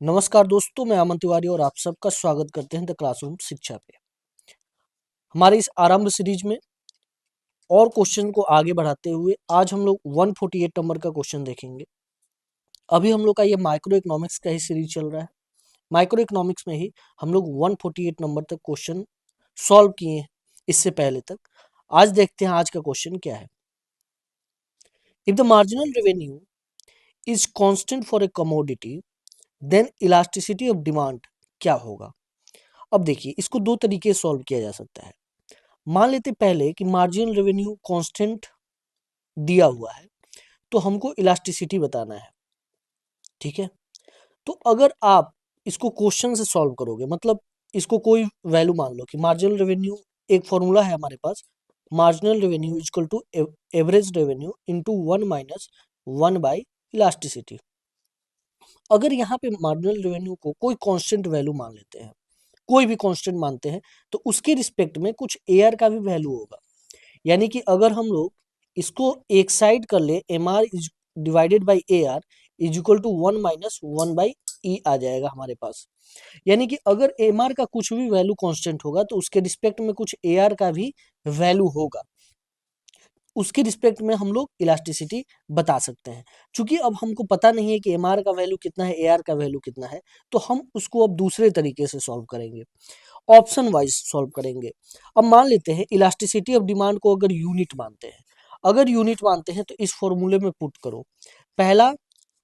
नमस्कार दोस्तों, मैं अमन तिवारी और आप सबका स्वागत करते हैं द क्लासरूम शिक्षा पे। हमारे इस आरंभ सीरीज में और क्वेश्चन को आगे बढ़ाते हुए आज हम लोग 148 नंबर का क्वेश्चन देखेंगे। अभी हम लोग का ये माइक्रो इकोनॉमिक्स का ही सीरीज चल रहा है। माइक्रो इकोनॉमिक्स में ही हम लोग 148 नंबर तक क्वेश्चन सॉल्व किए हैं इससे पहले तक। आज देखते हैं आज का क्वेश्चन क्या है। If the marginal revenue is constant for a commodity then elasticity of demand क्या होगा। अब देखिए, इसको दो तरीके से सॉल्व किया जा सकता है। मान लेते पहले कि मार्जिनल रेवेन्यू कांस्टेंट दिया हुआ है, तो हमको इलास्टिसिटी बताना है। ठीक है, तो अगर आप इसको क्वेश्चन से सॉल्व करोगे, मतलब इसको कोई वैल्यू मान लो कि मार्जिनल रेवेन्यू, एक फॉर्मूला है हमारे पास, marginal revenue equal to average revenue into 1 - 1 by elasticity. अगर यहाँ पे मार्जिनल रेवेन्यू को कोई कांस्टेंट वैल्यू मान लेते हैं, कोई भी कांस्टेंट मानते हैं, तो उसके रिस्पेक्ट में कुछ एआर का भी वैल्यू होगा। यानी कि अगर हम लोग इसको एक साइड कर ले, M R is divided by A R is equal to 1 - 1 by E आ जाएगा हमारे पास। यानी कि अगर एम आर का कुछ भी वैल्यू कांस्टेंट होगा तो उसके रिस्पेक्ट में कुछ ए आर का भी वैल्यू होगा, उसके रिस्पेक्ट में हम लोग इलास्टिसिटी बता सकते हैं। क्योंकि अब हमको पता नहीं है कि एम आर का वैल्यू कितना है, ए आर का वैल्यू कितना है, तो हम उसको अब दूसरे तरीके से सॉल्व करेंगे, ऑप्शन वाइज सॉल्व करेंगे। अब मान लेते हैं इलास्टिसिटी ऑफ डिमांड को अगर यूनिट मानते हैं, अगर यूनिट मानते हैं तो इस फॉर्मूले में पुट करो। पहला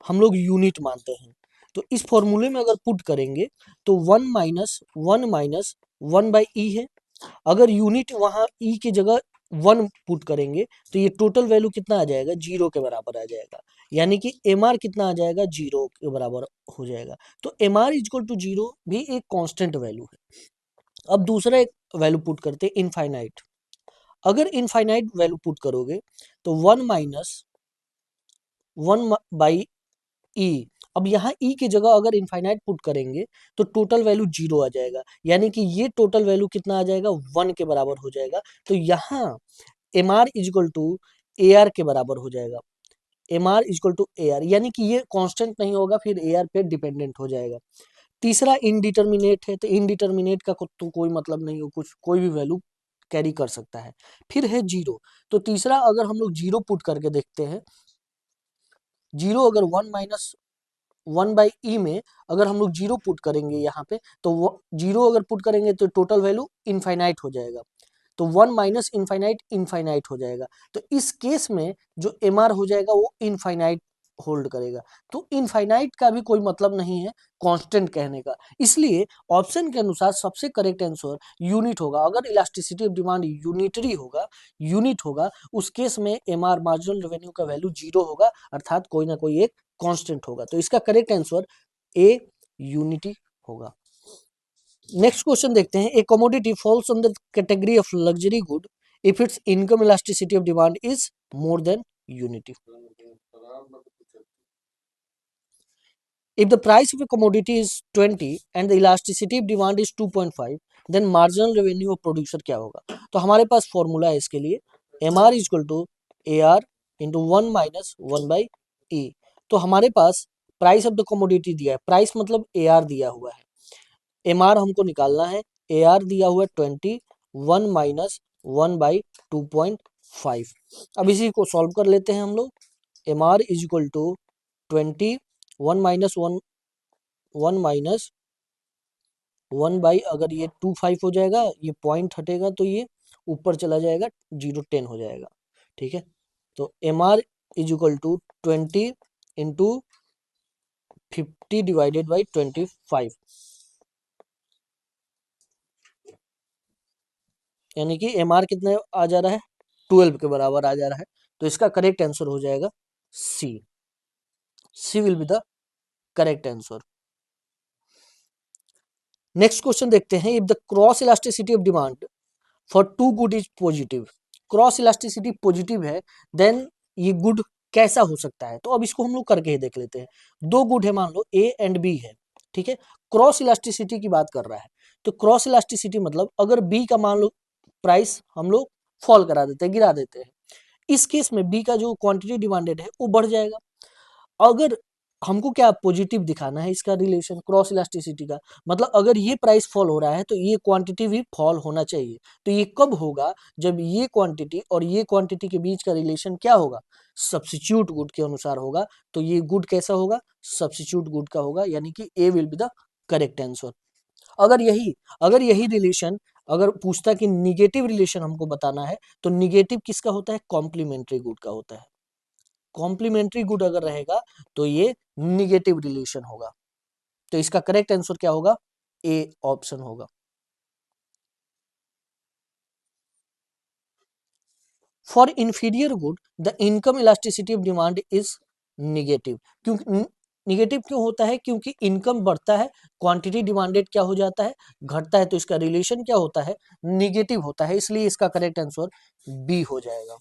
हम लोग यूनिट मानते हैं, तो इस फॉर्मूले में अगर पुट करेंगे तो 1 - 1 - 1 बाई ई है। अगर यूनिट वहां ई की जगह 1 पुट करेंगे तो ये टोटल वैल्यू कितना आ जाएगा, 0 के बराबर आ जाएगा। यानी कि एम आर कितना आ जाएगा, 0 के बराबर हो जाएगा। तो एम आर इक्वल टू 0 भी एक कांस्टेंट वैल्यू है। अब दूसरा एक वैल्यू पुट करते हैं, इनफाइनाइट। अगर इनफाइनाइट वैल्यू पुट करोगे तो 1 - 1 बाई ई। अब यहाँ ई की जगह अगर इनफाइनाइट पुट करेंगे तो टोटल वैल्यू 0 आ जाएगा। यानी कि ये टोटल वैल्यू कितना आ जाएगा, 1 के बराबर हो जाएगा। तो यहाँ M R is equal to A R के बराबर हो जाएगा। M R is equal to A R, यानी कि ये कांस्टेंट नहीं होगा, फिर ए आर पे डिपेंडेंट हो जाएगा। तीसरा इनडिटर्मिनेट है, तो इनडिटर्मिनेट का तो कोई मतलब नहीं हो, कुछ कोई भी वैल्यू कैरी कर सकता है। फिर है 0, तो तीसरा अगर हम लोग 0 पुट करके देखते हैं, 0 अगर 1 - 1 बाई ई में अगर हम लोग 0 पुट करेंगे यहाँ पे, तो वो 0 अगर पुट करेंगे तो टोटल वैल्यू इनफाइनाइट हो जाएगा। तो 1 माइनस इनफाइनाइट इनफाइनाइट हो जाएगा। तो इस केस में जो एम आर हो जाएगा वो इनफाइनाइट होल्ड करेगा। तो इनफाइनाइट का भी कोई मतलब नहीं है कांस्टेंट कहने का। इसलिए ऑप्शन के अनुसार सबसे करेक्ट आंसर यूनिट होगा। अगर इलास्टिसिटी ऑफ डिमांड यूनिटरी होगा, यूनिट होगा, उस केस में एम आर मार्जिनल रेवेन्यू का वैल्यू 0 होगा, अर्थात कोई ना कोई एक कांस्टेंट होगा। तो इसका करेक्ट आंसर ए यूनिटी होगा। नेक्स्ट क्वेश्चन देखते हैं, ए commodity falls under category of luxury good if it's income elasticity of demand is more than unity. If the price of a commodity is 20 and the elasticity of demand is 2.5, then marginal revenue of producer क्या होगा। तो हमारे पास formula है इसके लिए, M R is equal to A R into 1 - 1 by E. तो हमारे पास प्राइस ऑफ द कमोडिटी दिया है, प्राइस मतलब ए आर दिया हुआ है, एम आर हमको निकालना है, ए आर दिया हुआ है 20, 1 - 1 बाई 2.5। अब इसी को सॉल्व कर लेते हैं हम लोग। M R is equal to 20, 1 - 1 1 - 1 by, अगर ये 25 हो जाएगा, ये पॉइंट हटेगा तो ये ऊपर चला जाएगा, 0 10 हो जाएगा। ठीक है, तो M R is equal to 20 into 50 divided by 25, यानी कि एम आर कितने आ जा रहा है, 12 के बराबर आ जा रहा है। तो इसका करेक्ट आंसर हो जाएगा C. C will be the correct answer. Next question देखते हैं, if the cross elasticity of demand for two good is positive. Cross elasticity positive है, देन ये गुड कैसा हो सकता है। तो अब इसको हम लोग करके ही देख लेते हैं। दो गुड है, मान लो ए एंड बी है, ठीक है, क्रॉस इलास्टिसिटी की बात कर रहा है। तो क्रॉस इलास्टिसिटी मतलब अगर बी का मान लो प्राइस हम लोग फॉल करा देते हैं, गिरा देते हैं, इस केस में बी का जो क्वांटिटी डिमांडेड है वो बढ़ जाएगा। अगर हमको क्या पॉजिटिव दिखाना है इसका रिलेशन क्रॉस इलास्टिसिटी का, मतलब अगर ये प्राइस फॉल हो रहा है तो ये क्वांटिटी भी फॉल होना चाहिए। तो ये कब होगा, जब ये क्वांटिटी और ये क्वांटिटी के बीच का रिलेशन क्या होगा, सब्स्टिट्यूट गुड के अनुसार होगा। तो ये गुड कैसा होगा, सब्स्टिट्यूट गुड का होगा, यानी कि A will be the correct answer. अगर यही अगर यही रिलेशन अगर पूछता कि निगेटिव रिलेशन हमको बताना है, तो निगेटिव किसका होता है, कॉम्प्लीमेंट्री गुड का होता है। कॉम्प्लीमेंट्री गुड अगर रहेगा तो ये निगेटिव रिलेशन होगा। तो इसका करेक्ट आंसर क्या होगा, ए ऑप्शन होगा। For inferior good the income elasticity of demand is negative. क्योंकि निगेटिव क्यों होता है, क्योंकि इनकम बढ़ता है, क्वांटिटी डिमांडेड क्या हो जाता है, घटता है, तो इसका रिलेशन क्या होता है, निगेटिव होता है, इसलिए इसका करेक्ट आंसर बी हो जाएगा।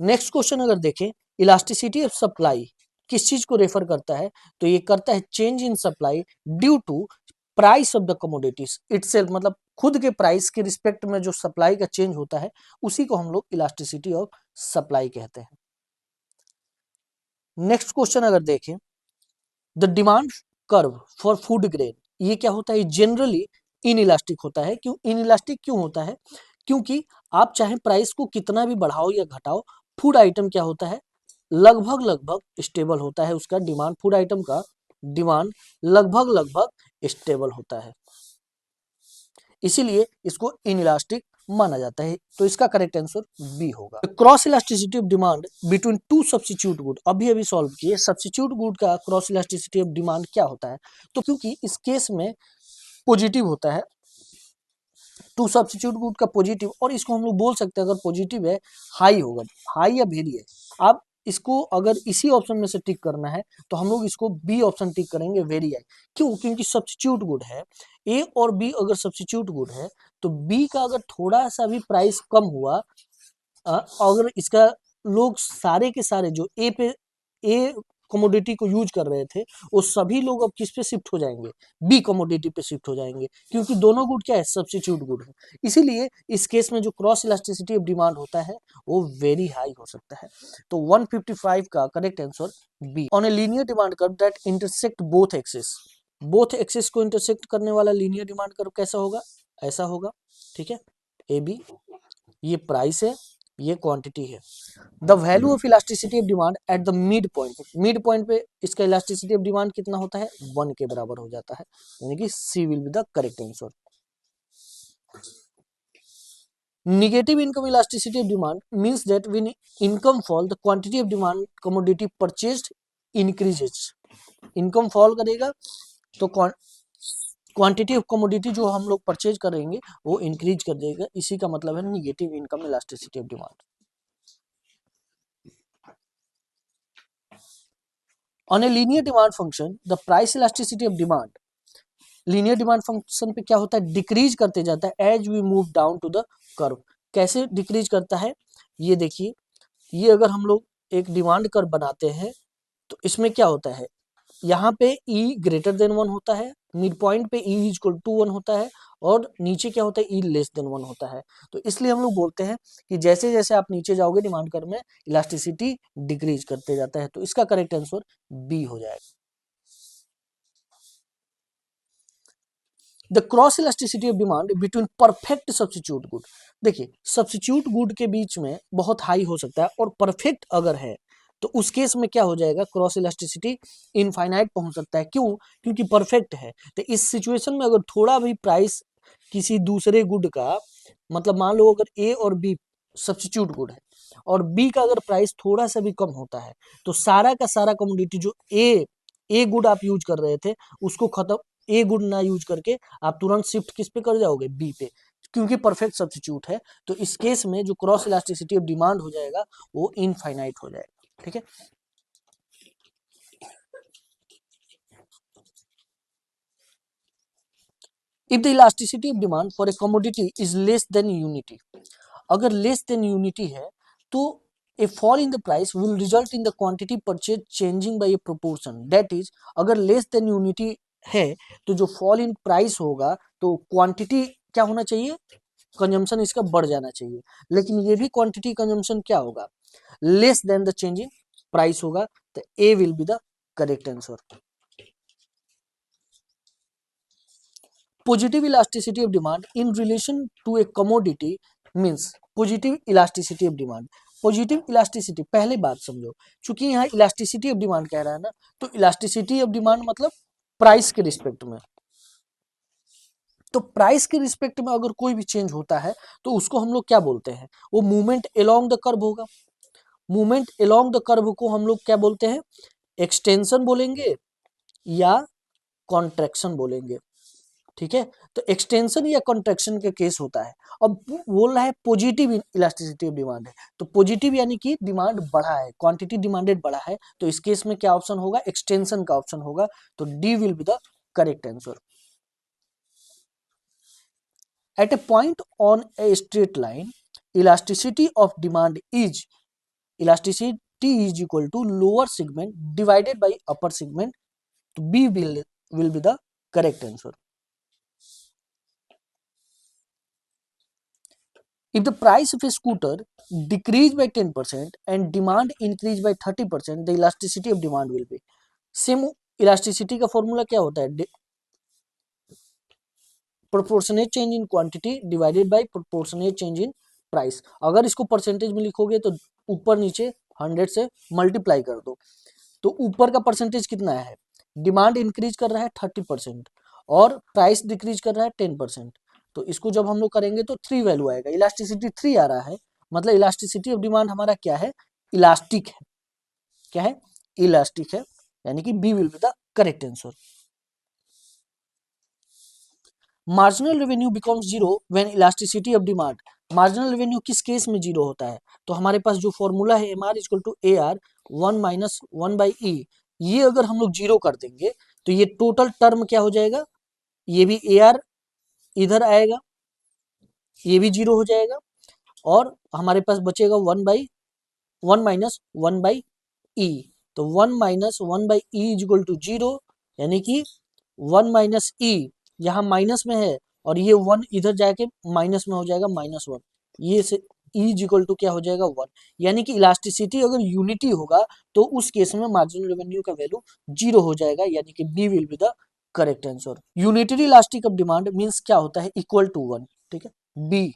नेक्स्ट क्वेश्चन अगर देखें, इलास्टिसिटी ऑफ सप्लाई किस चीज को रेफर करता है, तो ये करता है change in supply due to price of the commodities itself, मतलब खुद के प्राइस के रिस्पेक्ट में जो सप्लाई का चेंज होता है उसी को हम लोग इलास्टिसिटी ऑफ सप्लाई कहते हैं। नेक्स्ट क्वेश्चन अगर देखें, the demand curve for food grain, ये क्या होता है, जनरली इनइलास्टिक होता है। क्यों इनइलास्टिक क्यों होता है, क्योंकि आप चाहे प्राइस को कितना भी बढ़ाओ या घटाओ, फूड आइटम क्या होता है, लगभग लगभग स्टेबल होता है। उसका डिमांड, फूड आइटम का डिमांड लगभग लगभग स्टेबल होता है, इसीलिए इसको इनइलास्टिक माना जाता है। तो इसका करेक्ट आंसर बी होगा। Cross elasticity of demand between to substitute good, अभी अभी सॉल्व किए। सब्स्टिट्यूट गुड का क्रॉस इलास्टिसिटी ऑफ डिमांड क्या होता है, तो क्योंकि इस केस में पॉजिटिव होता है, टू सब्स्टिट्यूट गुड का पॉजिटिव, और इसको हम लोग बोल सकते हैं अगर पॉजिटिव है हाई होगा, हाई या वेरी है। आप इसको अगर इसी ऑप्शन में से टिक करना है तो हम लोग इसको बी ऑप्शन टिक करेंगे, वेरी हाई। क्यों, क्योंकि सब्स्टिट्यूट गुड है, ए और बी अगर सब्स्टिट्यूट गुड है तो बी का अगर थोड़ा सा भी प्राइस कम हुआ, अगर इसका लोग सारे के सारे जो ए कमोडिटी को यूज कर रहे थे वो सभी लोग अब किस पे शिफ्ट हो जाएंगे, बी कमोडिटी पे शिफ्ट हो जाएंगे, क्योंकि दोनों गुड क्या है, सब्स्टिट्यूट गुड है। इसीलिए इस केस में जो क्रॉस इलास्टिसिटी ऑफ डिमांड होता है वो वेरी हाई हो सकता है। तो 155 का correct answer B. On a linear demand curve that intersect both axis को इंटरसेक्ट करने वाला लीनियर डिमांड कर्व कैसा होगा, ऐसा होगा, ठीक है, ए बी। ये प्राइस है, ये क्वांटिटी है। The value of elasticity of demand eight the mid point पे इसका इलास्टिसिटी ऑफ डिमांड कितना होता है, 1 के बराबर हो जाता है, यानी कि C will be the correct answer. Negative income elasticity of demand means that when income fall, the quantity of demand commodity purchased increases. Income fall करेगा तो क्वांटिटी ऑफ कमोडिटी जो हम लोग परचेज करेंगे वो इंक्रीज कर देगा, इसी का मतलब है negative income elasticity of demand. On a linear demand function the price elasticity of demand, linear demand function पे क्या होता है, डिक्रीज करते जाता है as we move down to the curve. कैसे डिक्रीज करता है, ये देखिए, ये अगर हम लोग एक डिमांड कर्व बनाते हैं तो इसमें क्या होता है, यहाँ पे E ग्रेटर देन 1 होता है, मिड पॉइंट पे E इक्वल टू 1 होता है, और नीचे क्या होता है, E लेस देन 1 होता है। तो इसलिए हम लोग बोलते हैं कि जैसे जैसे आप नीचे जाओगे डिमांड कर्व में इलास्टिसिटी डिक्रीज करते जाता है। तो इसका करेक्ट आंसर बी हो जाएगा। The cross elasticity of demand between perfect substitute good, देखिए सब्स्टिट्यूट गुड के बीच में बहुत हाई हो सकता है, और परफेक्ट अगर है तो उस केस में क्या हो जाएगा, क्रॉस इलास्टिसिटी इनफाइनाइट पहुंच सकता है। क्यों, क्योंकि परफेक्ट है। तो इस सिचुएशन में अगर थोड़ा भी प्राइस किसी दूसरे गुड का, मतलब मान लो अगर ए और बी सब्स्टिट्यूट गुड है और बी का अगर प्राइस थोड़ा सा भी कम होता है, तो सारा का सारा कमोडिटी जो ए गुड आप यूज कर रहे थे उसको खत्म, ए गुड ना यूज करके आप तुरंत शिफ्ट किस पे कर जाओगे, बी पे, क्योंकि परफेक्ट सब्स्टिट्यूट है। तो इस केस में जो क्रॉस इलास्टिसिटी ऑफ डिमांड हो जाएगा वो इनफाइनाइट हो जाएगा, ठीक है। If the elasticity of demand for a commodity is less than unity, अगर लेस देन यूनिटी है तो a fall in the price will result in the quantity purchase changing by a proportion, that is अगर less than unity है तो जो fall in price होगा तो quantity क्या होना चाहिए, कंजम्पशन इसका बढ़ जाना चाहिए, लेकिन ये भी क्वांटिटी कंजम्पशन क्या होगा, less than the changing price होगा, तो A will be the correct answer. Positive elasticity of demand in relation to a commodity means positive elasticity of demand. Positive elasticity पहले बात समझो, क्योंकि यहाँ इलास्टिसिटी ऑफ डिमांड कह रहा है ना, तो इलास्टिसिटी ऑफ डिमांड मतलब प्राइस के रिस्पेक्ट में। तो प्राइस के रिस्पेक्ट में अगर कोई भी चेंज होता है तो उसको हम लोग क्या बोलते हैं, वो मूवमेंट अलोंग द कर्व होगा। मूवमेंट अलोंग द कर्व को हम लोग क्या बोलते हैं, एक्सटेंशन बोलेंगे या कॉन्ट्रैक्शन बोलेंगे। ठीक है, तो एक्सटेंशन या कॉन्ट्रैक्शन का केस होता है। अब बोल रहा है पॉजिटिव इलास्टिसिटी ऑफ डिमांड है, तो पॉजिटिव यानी कि डिमांड बढ़ा है, क्वांटिटी डिमांडेड बढ़ा है, तो इस केस में क्या ऑप्शन होगा, एक्सटेंशन का ऑप्शन होगा, तो D will be the correct answer. At a point on a straight line, elasticity of demand is elasticity is equal to lower segment divided by upper segment. तो B will be the correct answer. If the price of a scooter decrease by 10% and demand increase by 30%, the elasticity of demand will be same. elasticity का formula क्या होता है, proportionate change in quantity divided bye proportionate change in price. अगर इसको percentage में लिखोगे तो ऊपर नीचे 100 से मल्टीप्लाई कर दो, तो ऊपर का परसेंटेज कितना है, डिमांड इंक्रीज कर रहा है 30% और प्राइस डिक्रीज कर रहा है 10%। तो इसको जब हम लोग करेंगे तो 3 वैल्यू आएगा, इलास्टिसिटी 3 आ रहा है, मतलब इलास्टिसिटी ऑफ डिमांड हमारा क्या है, इलास्टिक है। क्या है, इलास्टिक है, यानी कि B will be the correct answer. Marginal revenue becomes zero when elasticity of demand. Marginal revenue किस केस में जीरो होता है, तो हमारे पास जो फॉर्मूला है M R equal to A R 1-1/e, ये अगर हम लोग जीरो कर देंगे तो ये टोटल टर्म क्या हो जाएगा, ये भी ए आर इधर आएगा, ये भी जीरो हो जाएगा, और हमारे पास बचेगा 1/1-1/e। तो 1-1/e is equal to zero, यानी कि 1 - e यहाँ माइनस में है और ये 1 इधर जाके माइनस में हो जाएगा -1, ये से e इज इक्वल टू क्या हो जाएगा 1, यानी कि इलास्टिसिटी अगर यूनिटी होगा तो उस केस में मार्जिनल रेवेन्यू का वैल्यू जीरो हो जाएगा, यानी कि B will be the correct answer. Unitary elastic of demand means क्या होता है, इक्वल टू 1। ठीक है, B.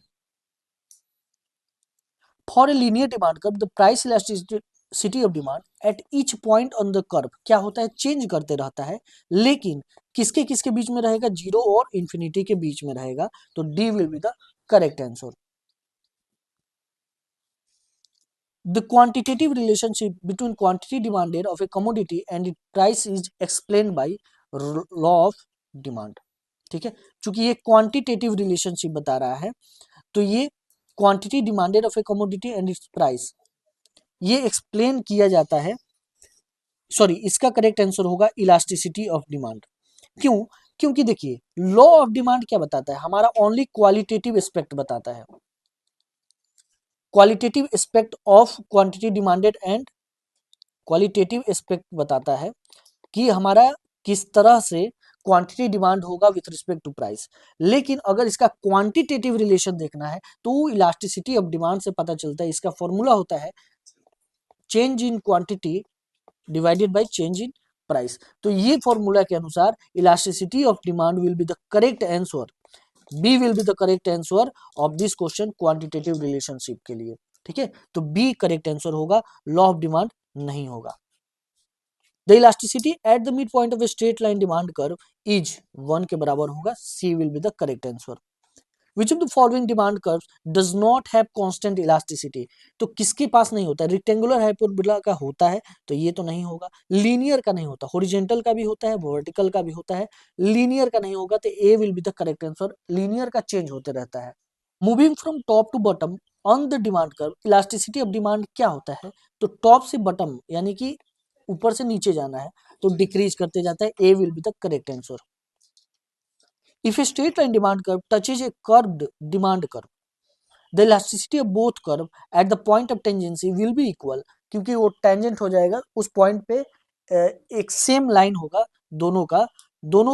For a linear demand curve the price elasticity of demand at each point on the curve क्या होता है, चेंज करते रहता है, लेकिन किसके किसके बीच में रहेगा, जीरो और इंफिनिटी के बीच में रहेगा, तो D will be the correct answer. The quantitative relationship between quantity demanded of A commodity and it price is explained by law of demand. ठीक है, चूंकि ये क्वांटिटेटिव रिलेशनशिप बता रहा है, तो ये quantity demanded of A commodity and it's price ये एक्सप्लेन किया जाता है, सॉरी इसका करेक्ट आंसर होगा इलास्टिसिटी ऑफ डिमांड। क्यों, क्योंकि देखिए लॉ ऑफ डिमांड क्या बताता है, हमारा ओनली क्वालिटेटिव एस्पेक्ट बताता है, qualitative aspect of quantity demanded and qualitative aspect बताता है कि हमारा किस तरह से क्वांटिटी डिमांड होगा विथ रिस्पेक्ट टू प्राइस। लेकिन अगर इसका क्वांटिटेटिव रिलेशन देखना है तो इलास्टिसिटी ऑफ डिमांड से पता चलता है, इसका फॉर्मूला होता है change in quantity divided by change in price. तो ये फॉर्मूला के अनुसार elasticity of demand will be the correct answer, B will be the correct answer of this question quantitative relationship के लिए। ठीक है, तो बी करेक्ट आंसर होगा, लॉ ऑफ डिमांड नहीं होगा। The elasticity at the mid point of a straight line demand curve is 1 के बराबर होगा, C will be the correct answer. Which of the following demand curves does not have constant elasticity? तो किसके पास नहीं होता है, रेक्टेंगुलर हाइपरबोला का होता है, तो ये तो नहीं होगा, लीनियर का नहीं होता, हॉरिजॉन्टल का भी होता है, वर्टिकल का भी होता है, लीनियर का नहीं होगा, तो A will be the correct answer. Linear का चेंज होते रहता है। Moving from top to bottom on the demand curve, elasticity of demand क्या होता है, तो टॉप से बॉटम यानी कि ऊपर से नीचे जाना है तो डिक्रीज करते जाता है, A will be the correct answer. If a straight line demand curve touches a curved demand curve, the elasticity of both curve at the point of tangency will be equal, क्योंकि वो tangent हो जाएगा उस point पे, एक same line होगा दोनों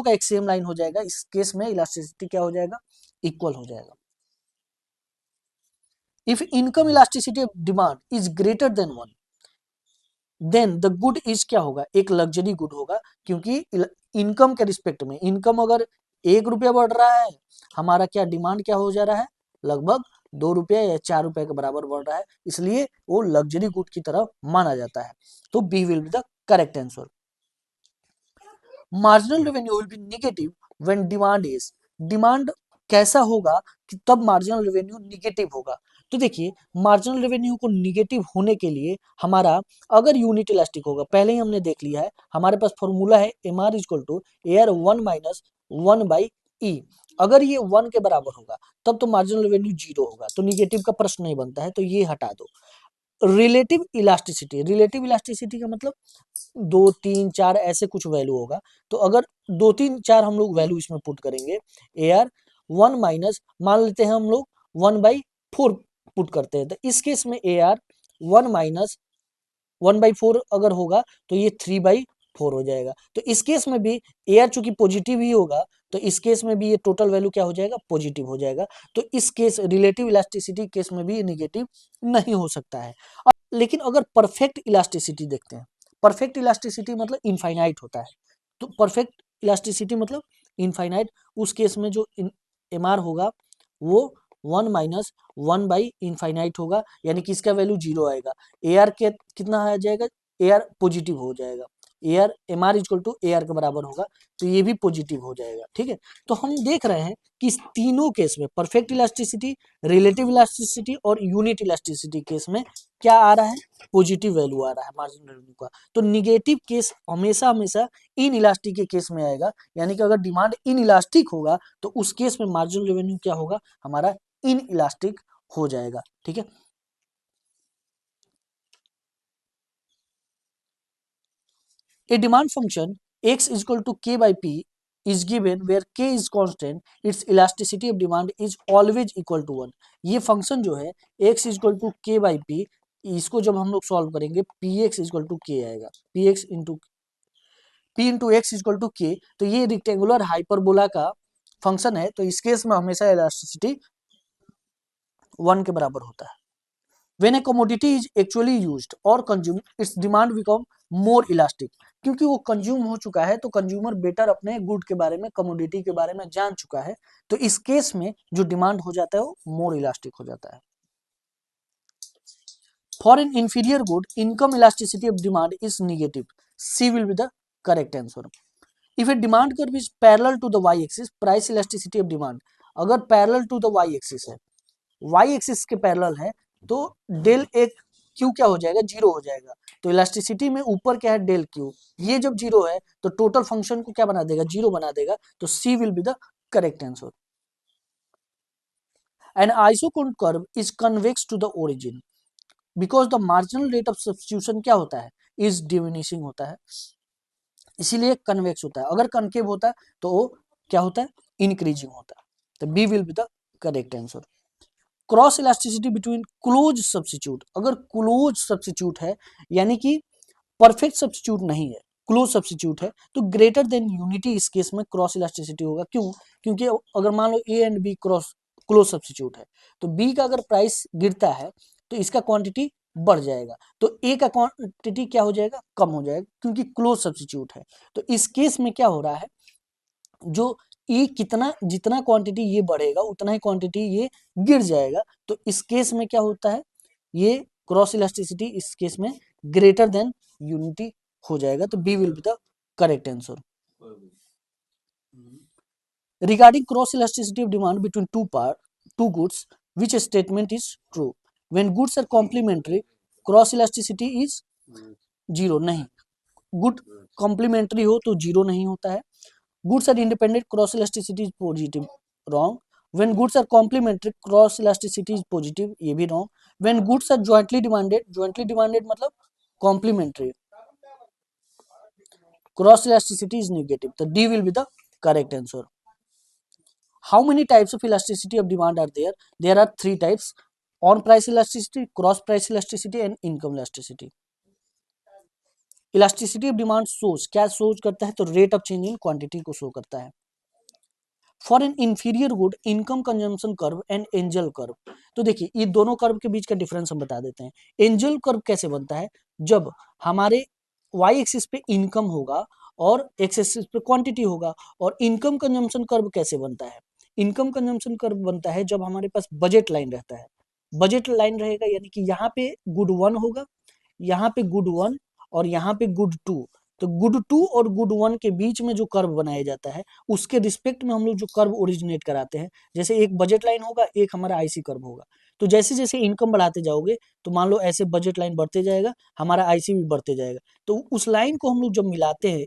का एक सेम लाइन हो जाएगा, इस केस में इलास्टिसिटी क्या हो जाएगा, इक्वल हो जाएगा। If income elasticity of demand is greater than 1, then the good is क्या होगा, एक लग्जरी गुड होगा, क्योंकि इनकम के रिस्पेक्ट में, इनकम अगर 1 रुपया बढ़ रहा है, हमारा क्या डिमांड क्या हो जा रहा है, लगभग 2 रुपया या 4 रुपये के बराबर बढ़ रहा है, इसलिए वो लग्जरी गुड की तरह माना जाता है। तो B will be the correct answer. Marginal revenue will be negative when demand is, demand कैसा होगा कि तब मार्जिनल रेवेन्यू निगेटिव होगा। तो देखिए, मार्जिनल रेवेन्यू को निगेटिव होने के लिए हमारा, अगर यूनिट इलास्टिक होगा, पहले ही हमने देख लिया है, हमारे पास फॉर्मूला है M R equal to A R 1 - 1/E। अगर ये 1 के बराबर होगा तब तो मार्जिनल रेवेन्यू 0 होगा, तो निगेटिव का प्रश्न नहीं बनता है, तो ये हटा दो। रिलेटिव इलास्टिसिटी, रिलेटिव इलास्टिसिटी का मतलब 2 3 4 ऐसे कुछ वैल्यू होगा। तो अगर 2 3 4 हम लोग वैल्यू इसमें पुट करेंगे, ए आर 1 - मान लेते हैं हम लोग 1/4 पुट करते हैं, तो इस केस में ए आर 1 - 1/4 अगर होगा तो ये 3/4 हो जाएगा। तो इस केस में भी ए आर चूंकि पॉजिटिव ही होगा, तो इस केस में भी ये टोटल वैल्यू क्या हो जाएगा, पॉजिटिव हो जाएगा। तो इस केस रिलेटिव इलास्टिसिटी केस में भी निगेटिव नहीं हो सकता है। लेकिन अगर परफेक्ट इलास्टिसिटी देखते हैं, परफेक्ट इलास्टिसिटी मतलब इनफाइनाइट होता है, तो परफेक्ट इलास्टिसिटी मतलब इनफाइनाइट, उस केस में जो एम आर होगा वो 1 - 1/इनफाइनाइट होगा, यानी कि इसका वैल्यू 0 आएगा। ए आर के कितना आ जाएगा, ए आर पॉजिटिव हो जाएगा, A R M R equal to A R के बराबर होगा, तो ये भी पॉजिटिव हो जाएगा। ठीक है, तो हम देख रहे हैं कि इस तीनों केस में, परफेक्ट इलास्टिसिटी, रिलेटिव इलास्टिसिटी और यूनिट इलास्टिसिटी केस में क्या आ रहा है, पॉजिटिव वैल्यू आ रहा है मार्जिनल रेवेन्यू का। तो निगेटिव केस हमेशा हमेशा इन इलास्टिक के केस में आएगा, यानी कि अगर डिमांड इन इलास्टिक होगा तो उस केस में मार्जिनल रेवेन्यू क्या होगा, हमारा इन इलास्टिक हो जाएगा। ठीक है, a demand function x is equal to k by p is given where k is constant, its elasticity of demand is always equal to 1। ये फंक्शन जो है x is equal to k by p, इसको जब हम लोग solve करेंगे px is equal to k आएगा, px into p into x is equal to k। तो ये रेक्टेंगुलर हाइपरबोला का फंक्शन है, तो इस केस में हमेशा इलास्टिसिटी 1 के बराबर होता है। When a commodity is actually used or consumed, its demand become more elastic। क्योंकि वो कंज्यूम हो चुका है, तो कंज्यूमर बेटर अपने गुड के बारे में, कमोडिटी के बारे में जान चुका है, तो इस केस में जो डिमांड हो जाता है वो मोर इलास्टिक हो जाता है। For an inferior good, income elasticity of demand is negative, C will be the correct answer. If a demand curve is parallel to the Y axis, price elasticity of demand, अगर parallel to the Y axis है, Y axis के parallel है, तो del एक Q क्या हो जाएगा, 0 हो जाएगा। तो इलास्टिसिटी में ऊपर क्या है, डेल क्यू, ये जब 0 है तो टोटल फंक्शन को क्या बना देगा, 0 बना देगा। तो C will be the correct answer. An isoquant curve is convex to the origin because the marginal rate of substitution क्या होता है, इज डिमिनिशिंग होता है, इसीलिए कन्वेक्स होता है। अगर कनकेव होता है तो वो क्या होता है, इंक्रीजिंग होता है। तो B will be the correct answer. Cross elasticity between close substitute, अगर क्लोज सब्स्टिट्यूट है, यानी कि परफेक्ट सब्स्टिट्यूट नहीं है, क्लोज सब्स्टिट्यूट है, तो ग्रेटर देन यूनिटी, इस केस में क्रॉस इलास्टिसिटी होगा। क्यों, क्योंकि अगर मान लो A and B cross close substitute है, तो बी का अगर प्राइस गिरता है तो इसका क्वांटिटी बढ़ जाएगा, तो ए का क्वांटिटी क्या हो जाएगा, कम हो जाएगा, क्योंकि क्लोज सब्स्टिट्यूट है। तो इस केस में क्या हो रहा है, जो ये कितना, जितना क्वांटिटी ये बढ़ेगा उतना ही क्वांटिटी ये गिर जाएगा। तो इस केस में क्या होता है, ये क्रॉस इलास्टिसिटी इस केस में ग्रेटर देन यूनिटी हो जाएगा। तो B will be the correct answer. Regarding cross elasticity of demand between two goods, which statement is true, when goods are complementary cross elasticity is 0, नहीं, good complementary हो तो 0 नहीं होता है। Goods are independent, cross elasticity is positive, wrong। When goods are complementary, cross elasticity is positive, ये भी wrong। When goods are jointly demanded मतलब complementary, cross elasticity is negative, तो D will be the correct answer। How many types of elasticity of demand are there? There are 3 types: on price elasticity, cross price elasticity and income elasticity। Elasticity of demand सोच क्या सोच करता है, तो rate of change in quantity को show करता है। For an inferior good income consumption curve and angel curve. तो देखिए ये दोनों कर्व के बीच का डिफरेंस हम बता देते हैं। एंजल कर्व कैसे बनता है, जब हमारे वाई एक्सिस पे इनकम होगा और एक्स एक्सिस पे क्वांटिटी होगा। और इनकम कंजम्पशन कर्व कैसे बनता है, इनकम कंजम्पशन कर्व बनता है जब हमारे पास बजट लाइन रहता है। बजट लाइन रहेगा यानी कि यहाँ पे गुड 1 होगा, यहाँ पे गुड 1 और यहाँ पे गुड 2। तो गुड 2 और गुड 1 के बीच में जो कर्व बनाया जाता है उसके रिस्पेक्ट में हम लोग जो कर्व ओरिजिनेट कराते हैं, जैसे एक बजट लाइन होगा, एक हमारा आईसी कर्व होगा। तो जैसे जैसे इनकम बढ़ाते जाओगे तो मान लो ऐसे बजट लाइन बढ़ते जाएगा, हमारा आईसी भी बढ़ते जाएगा। तो उस लाइन को हम लोग जब मिलाते हैं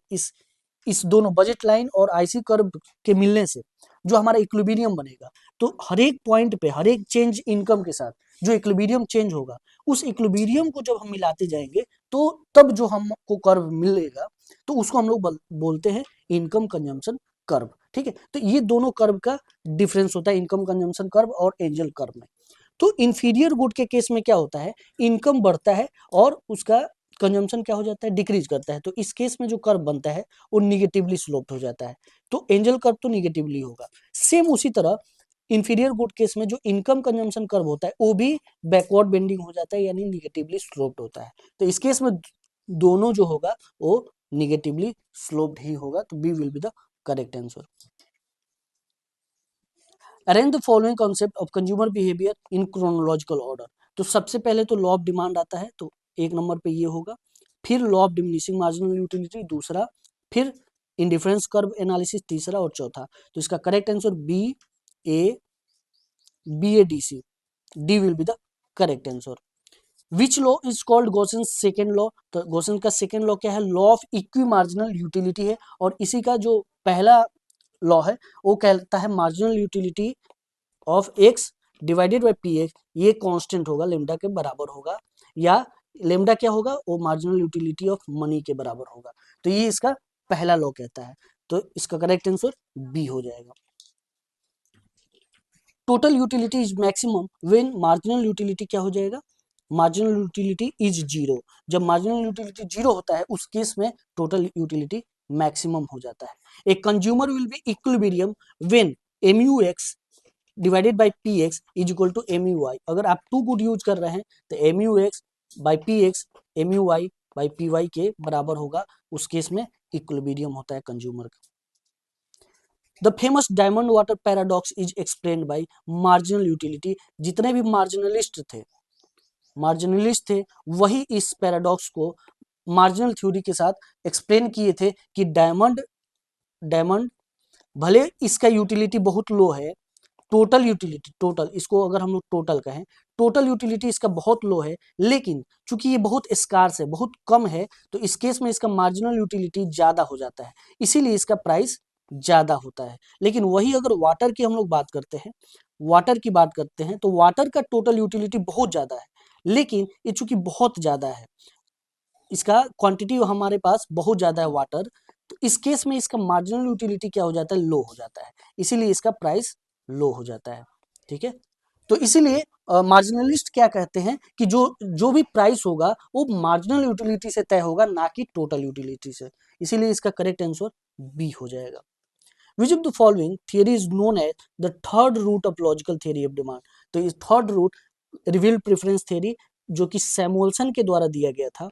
इस दोनों बजट लाइन और आईसी कर्व के मिलने से जो हमारा इक्विलिब्रियम बनेगा, तो हर एक पॉइंट पे हर एक चेंज इनकम के साथ जो इक्विलिब्रियम चेंज होगा, उस इक्विलिब्रियम को जब हम मिलाते जाएंगे तो तब जो हमको कर्व मिलेगा तो उसको हम लोग बोलते हैं इनकम कंजम्पशन कर्व। ठीक है, तो ये दोनों कर्व का डिफरेंस होता है, इनकम कंजम्पशन कर्व और एंजल कर्व में। तो इंफीरियर गुड के केस में क्या होता है, इनकम बढ़ता है और उसका कंजम्पशन क्या हो जाता है, डिक्रीज करता है। तो इस केस में जो कर्व बनता है वो निगेटिवली स्लोप्ड हो जाता है। तो एंजल कर्व तो निगेटिवली होगा। सेम उसी तरह इंफीरियर गुड केस में जो इनकम कंजम्पशन कर्व होता है वो भी बैकवर्ड बेंडिंग हो जाता है, यानी निगेटिवली स्लोप्ड होता है। तो इस केस में दोनों जो होगा वो निगेटिवली स्लोप्ड ही होगा। तो B will be the correct answer. Arrange the following concept of consumer behaviour in chronological order. तो सबसे पहले तो लॉ ऑफ डिमांड आता है, तो एक नंबर पे ये होगा, फिर law of diminishing marginal utility दूसरा, फिर इंडिफरेंस कर्व एनालिसिस तीसरा और चौथा। तो इसका correct answer A B A D C, D will be the correct answer. Which law is called Gossen's second law. तो गॉसेंस का सेकेंड लॉ क्या है, law of equimarginal utility है। और इसी का जो पहला लॉ है वो कहता है marginal utility of x divided by P x, ये कांस्टेंट होगा, लेमडा के बराबर होगा, या लेमडा क्या होगा, वो मार्जिनल यूटिलिटी ऑफ मनी के बराबर होगा। तो ये इसका पहला लॉ कहता है। तो इसका करेक्ट आंसर बी हो जाएगा। Total utility is maximum when marginal utility क्या हो जाएगा, मार्जिनल यूटिलिटी इज जीरो। जब मार्जिनल यूटिलिटी जीरो होता है उस केस में टोटल यूटिलिटी मैक्सिमम हो जाता है। एक consumer will be equilibrium when mu x divided by P X is equal to M U Y. अगर आप टू गुड यूज कर रहे हैं तो M U X by P X M U Y by P Y के बराबर होगा, उस केस में इक्विलिब्रियम होता है कंज्यूमर का। The famous diamond water paradox is explained by marginal utility. जितने भी मार्जिनलिस्ट थे वही इस पैराडॉक्स को मार्जिनल थ्योरी के साथ एक्सप्लेन किए थे कि डायमंड भले इसका यूटिलिटी बहुत लो है, टोटल यूटिलिटी, टोटल इसको अगर हम लोग टोटल कहें, टोटल यूटिलिटी इसका बहुत लो है, लेकिन चूंकि ये बहुत स्कार्स है, बहुत कम है, तो इस केस में इसका मार्जिनल यूटिलिटी ज्यादा हो जाता है, इसीलिए इसका प्राइस ज्यादा होता है। लेकिन वही अगर वाटर की हम लोग बात करते हैं, तो वाटर का टोटल यूटिलिटी बहुत ज्यादा है, लेकिन ये चूंकि बहुत ज्यादा है, इसका क्वांटिटी हमारे पास बहुत ज्यादा है वाटर, तो इस केस में इसका मार्जिनल यूटिलिटी क्या हो जाता है, लो हो जाता है, इसीलिए इसका प्राइस लो हो जाता है। ठीक है, तो इसीलिए मार्जिनलिस्ट क्या कहते हैं कि जो जो भी प्राइस होगा वो मार्जिनल यूटिलिटी से तय होगा, ना कि टोटल यूटिलिटी से। इसीलिए इसका करेक्ट आंसर बी हो जाएगा। Which of the following theory is known as the third root of logical theory of demand. तो इस third root reveal preference theory जो कि सैमुअल्सन के द्वारा दिया गया था,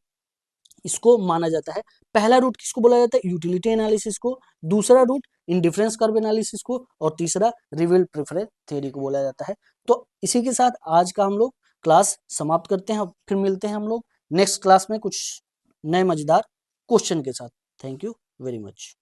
इसको माना जाता है। पहला रूट किसको बोला जाता है, यूटिलिटी एनालिसिस को, दूसरा रूट इंडिफरेंस कर्व एनालिसिस को, और तीसरा रिवील प्रेफरेंस थ्योरी को बोला जाता है। तो इसी के साथ आज का हम लोग क्लास समाप्त करते हैं, फिर मिलते हैं हम लोग नेक्स्ट क्लास में कुछ नए मजेदार क्वेश्चन के साथ। Thank you very much.